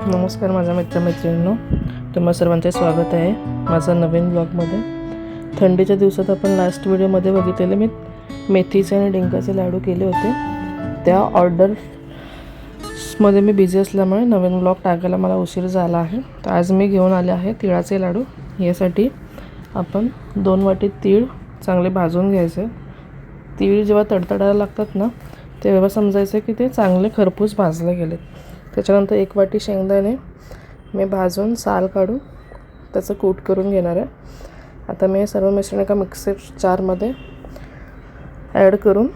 नमस्कार माझ्या मित्रमैत्रिणींनो, तुम्हा सर्वांचे स्वागत आहे माझा नवीन ब्लॉगमध्ये। थंडीच्या दिवसात आपण लास्ट व्हिडिओमध्ये बघितलेले मी मेथीचे आणि डिंकाचे लाडू केले होते। त्या ऑर्डर्समध्ये मी बिझी असल्यामुळे नवीन ब्लॉग टाकायला मला उशीर झाला आहे। तर आज मी घेऊन आले आहे तिळाचे लाडू। यासाठी आपण 2 वाटी तीळ चांगले भाजून घ्यायचे। तीळ जेव्हा तडतडायला लागतात ना, तेव्हा समजायचं की ते चांगले खरपूस भाजले गेलेत। त्याच्यानंतर 1 वाटी शेंगदाणे मी भाजून साल काढून त्याचं कूट करून घेणार आहे। आता मी सर्व मिश्रण एका मिक्सर जारमध्ये ॲड करून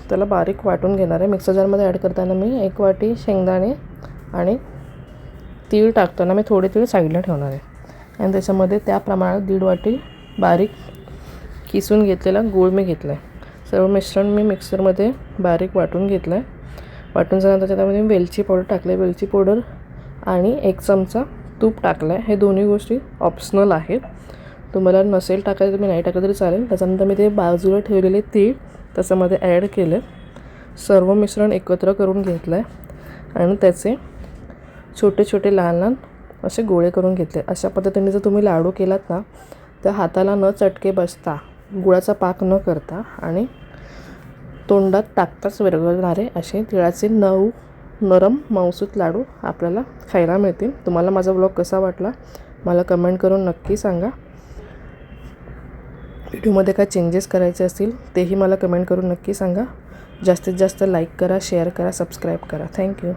त्याला बारीक वाटून घेणार आहे। मिक्सर जारमध्ये ॲड करताना मी 1 वाटी शेंगदाणे आणि तीळ टाकताना मी थोडे तीळ साईडला ठेवणार आहे आणि त्याच्यामध्ये त्या प्रमाणात 1.5 वाटी बारीक किसून घेतलेला गूळ मी घेतला आहे। सर्व मिश्रण मी मिक्सरमध्ये बारीक वाटून घेतलं आहे। वाटून झाल्यानंतर त्याच्यामध्ये वेलची पावडर टाकले, वेलची पावडर आणि 1 चमचा तूप टाकलं आहे। हे दोन्ही गोष्टी ऑप्शनल आहेत, तुम्हाला नसेल टाकायचं तुम्ही नाही टाकलं तरी चालेल। त्याच्यानंतर मी ते बाजूला ठेवलेले तीळ त्याच्यामध्ये ॲड केले, सर्व मिश्रण एकत्र करून घेतलं आहे आणि त्याचे छोटे छोटे लहान लहान असे गोळे करून घेतले। अशा पद्धतीने जर तुम्ही लाडू केलात ना, तर हाताला न चटके बसता, गुळाचा पाक न करता आणि तोंडात टाकताच विरघळणारे असे तिळाचे 9 नरम मऊसूत लाडू आपल्याला खायला मिळतील। तुम्हाला माझा ब्लॉग कसा वाटला मला कमेंट करून नक्की सांगा। व्हिडिओमध्ये काय चेंजेस करायचे असतील तेही मला कमेंट करून नक्की सांगा। जास्तीत जास्त लाईक करा, शेअर करा, सबस्क्राईब करा। थँक्यू।